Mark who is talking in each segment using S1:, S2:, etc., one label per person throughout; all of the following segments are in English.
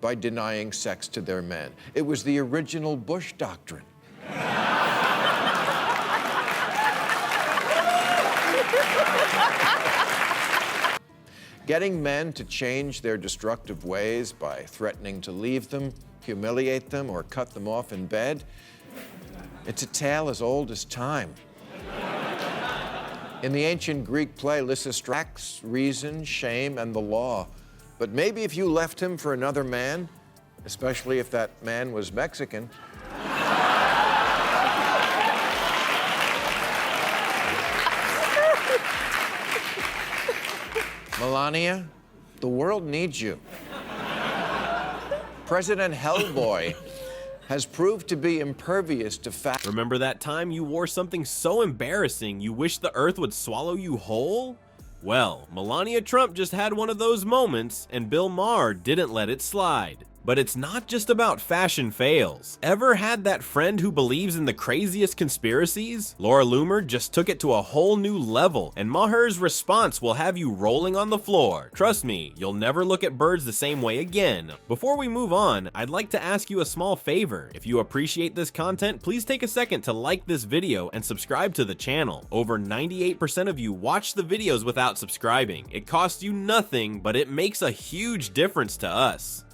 S1: by denying sex to their men. It was the original Bush doctrine. Getting men to change their destructive ways by threatening to leave them, humiliate them, or cut them off in bed, it's a tale as old as time. In the ancient Greek play, Lysistrats, reason, shame, and the law. But maybe if you left him for another man, especially if that man was Mexican, Melania, the world needs you. President Hellboy has proved to be impervious to fact.
S2: Remember that time you wore something so embarrassing you wish the earth would swallow you whole? Well, Melania Trump just had one of those moments, and Bill Maher didn't let it slide. But it's not just about fashion fails. Ever had that friend who believes in the craziest conspiracies? Laura Loomer just took it to a whole new level, and Maher's response will have you rolling on the floor. Trust me, you'll never look at birds the same way again. Before we move on, I'd like to ask you a small favor. If you appreciate this content, please take a second to like this video and subscribe to the channel. Over 98% of you watch the videos without subscribing. It costs you nothing, but it makes a huge difference to us.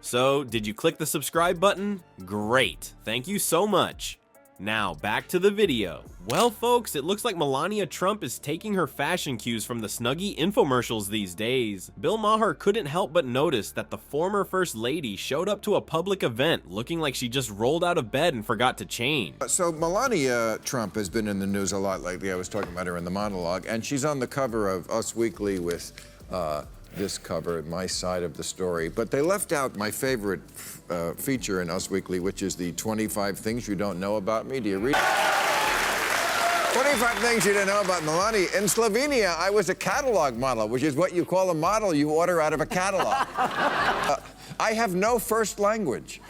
S2: So, did you click the subscribe button? Great, thank you so much. Now, back to the video. Well folks, it looks like Melania Trump is taking her fashion cues from the Snuggie infomercials these days. Bill Maher couldn't help but notice that the former First Lady showed up to a public event looking like she just rolled out of bed and forgot to change.
S1: So Melania Trump has been in the news a lot lately. I was talking about her in the monologue, and she's on the cover of Us Weekly with this cover, my side of the story. But they left out my favorite feature in Us Weekly, which is the 25 things you don't know about me. Do you read? 25 things you didn't know about Melania. In Slovenia, I was a catalog model, which is what you call a model you order out of a catalog. I have no first language.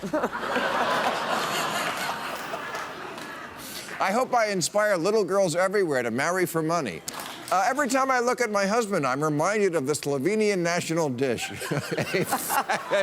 S1: I hope I inspire little girls everywhere to marry for money. Every time I look at my husband, I'm reminded of the Slovenian national dish. a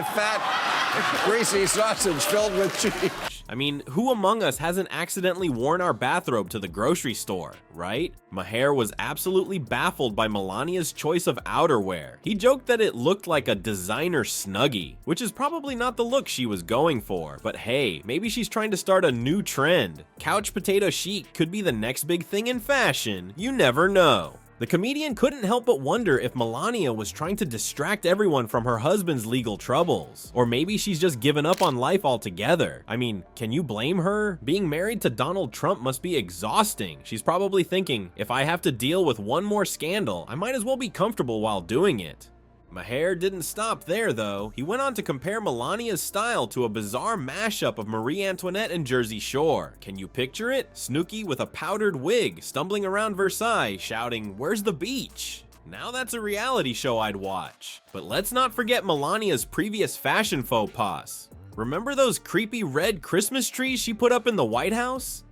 S1: fat, greasy sausage filled with cheese.
S2: I mean, who among us hasn't accidentally worn our bathrobe to the grocery store, right? Maher was absolutely baffled by Melania's choice of outerwear. He joked that it looked like a designer Snuggie, which is probably not the look she was going for. But hey, maybe she's trying to start a new trend. Couch potato chic could be the next big thing in fashion. You never know. The comedian couldn't help but wonder if Melania was trying to distract everyone from her husband's legal troubles. Or maybe she's just given up on life altogether. I mean, can you blame her? Being married to Donald Trump must be exhausting. She's probably thinking, if I have to deal with one more scandal, I might as well be comfortable while doing it. Maher didn't stop there though. He went on to compare Melania's style to a bizarre mashup of Marie Antoinette and Jersey Shore. Can you picture it? Snooki with a powdered wig, stumbling around Versailles, shouting, "Where's the beach?" Now that's a reality show I'd watch. But let's not forget Melania's previous fashion faux pas. Remember those creepy red Christmas trees she put up in the White House?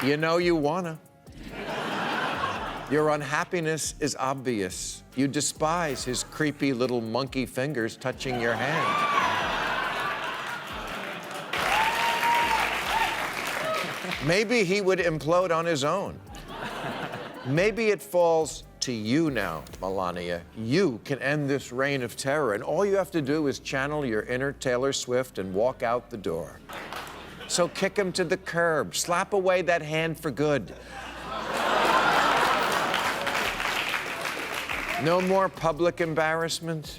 S1: You know you wanna. Your unhappiness is obvious. You despise his creepy little monkey fingers touching your hand. Maybe he would implode on his own. Maybe it falls to you now, Melania. You can end this reign of terror, and all you have to do is channel your inner Taylor Swift and walk out the door. So kick him to the curb, slap away that hand for good. No more public embarrassment.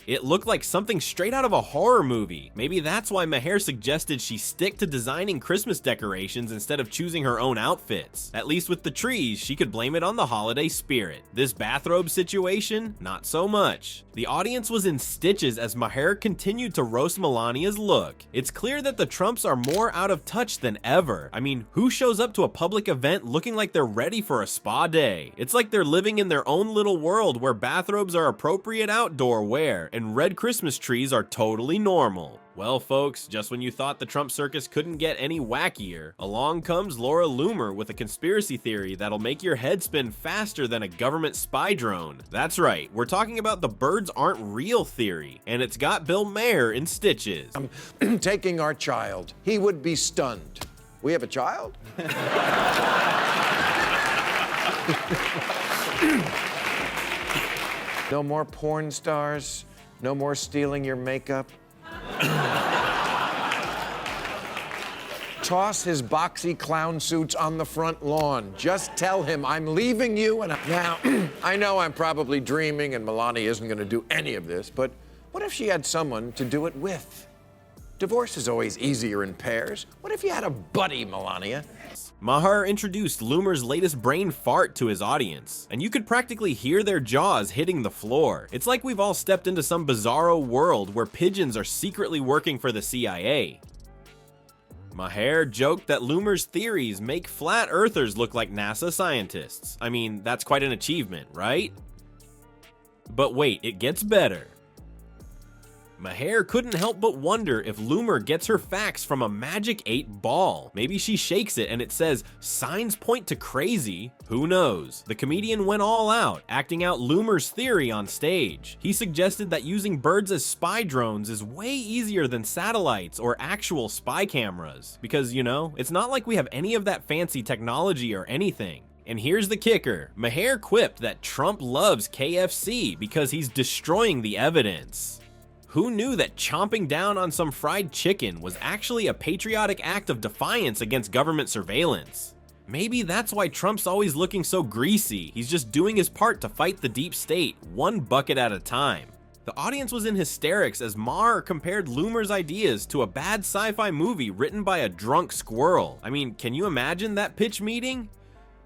S2: It looked like something straight out of a horror movie. Maybe that's why Maher suggested she stick to designing Christmas decorations instead of choosing her own outfits. At least with the trees, she could blame it on the holiday spirit. This bathrobe situation, not so much. The audience was in stitches as Maher continued to roast Melania's look. It's clear that the Trumps are more out of touch than ever. I mean, who shows up to a public event looking like they're ready for a spa day? It's like they're living in their own little world where bathrobes are appropriate outdoor wear and red Christmas trees are totally normal. Well, folks, just when you thought the Trump circus couldn't get any wackier, along comes Laura Loomer with a conspiracy theory that'll make your head spin faster than a government spy drone. That's right, we're talking about the birds aren't real theory, and it's got Bill Maher in stitches.
S1: I'm taking our child. He would be stunned. We have a child? No more porn stars. No more stealing your makeup. Toss his boxy clown suits on the front lawn. Just tell him I'm leaving you and now, I know I'm probably dreaming and Melania isn't going to do any of this, but what if she had someone to do it with? Divorce is always easier in pairs. What if you had a buddy, Melania?
S2: Maher introduced Loomer's latest brain fart to his audience, and you could practically hear their jaws hitting the floor. It's like we've all stepped into some bizarro world where pigeons are secretly working for the CIA. Maher joked that Loomer's theories make flat earthers look like NASA scientists. I mean, that's quite an achievement, right? But wait, it gets better. Maher couldn't help but wonder if Loomer gets her facts from a magic 8 ball. Maybe she shakes it and it says, "Signs point to crazy." Who knows? The comedian went all out, acting out Loomer's theory on stage. He suggested that using birds as spy drones is way easier than satellites or actual spy cameras. Because, you know, it's not like we have any of that fancy technology or anything. And here's the kicker. Maher quipped that Trump loves KFC because he's destroying the evidence. Who knew that chomping down on some fried chicken was actually a patriotic act of defiance against government surveillance? Maybe that's why Trump's always looking so greasy. He's just doing his part to fight the deep state, one bucket at a time. The audience was in hysterics as Maher compared Loomer's ideas to a bad sci-fi movie written by a drunk squirrel. I mean, can you imagine that pitch meeting?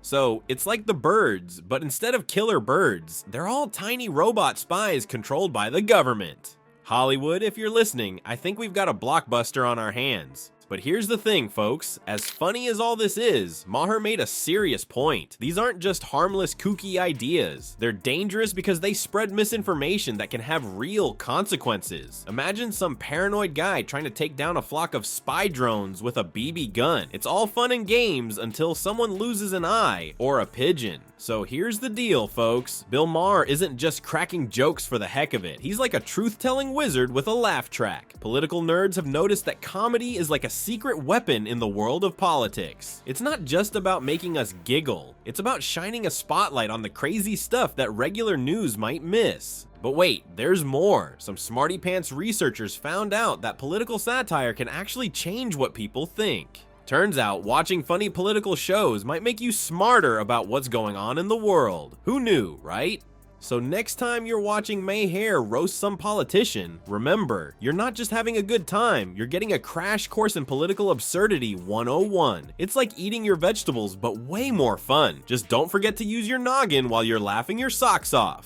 S2: So, it's like the birds, but instead of killer birds, they're all tiny robot spies controlled by the government. Hollywood, if you're listening, I think we've got a blockbuster on our hands. But here's the thing, folks. As funny as all this is, Maher made a serious point. These aren't just harmless, kooky ideas. They're dangerous because they spread misinformation that can have real consequences. Imagine some paranoid guy trying to take down a flock of spy drones with a BB gun. It's all fun and games until someone loses an eye or a pigeon. So here's the deal, folks. Bill Maher isn't just cracking jokes for the heck of it. He's like a truth-telling wizard with a laugh track. Political nerds have noticed that comedy is like a secret weapon in the world of politics. It's not just about making us giggle. It's about shining a spotlight on the crazy stuff that regular news might miss. But wait, there's more. Some smarty pants researchers found out that political satire can actually change what people think. Turns out, watching funny political shows might make you smarter about what's going on in the world. Who knew, right? So next time you're watching Maher roast some politician, remember, you're not just having a good time, you're getting a crash course in political absurdity 101. It's like eating your vegetables, but way more fun. Just don't forget to use your noggin while you're laughing your socks off.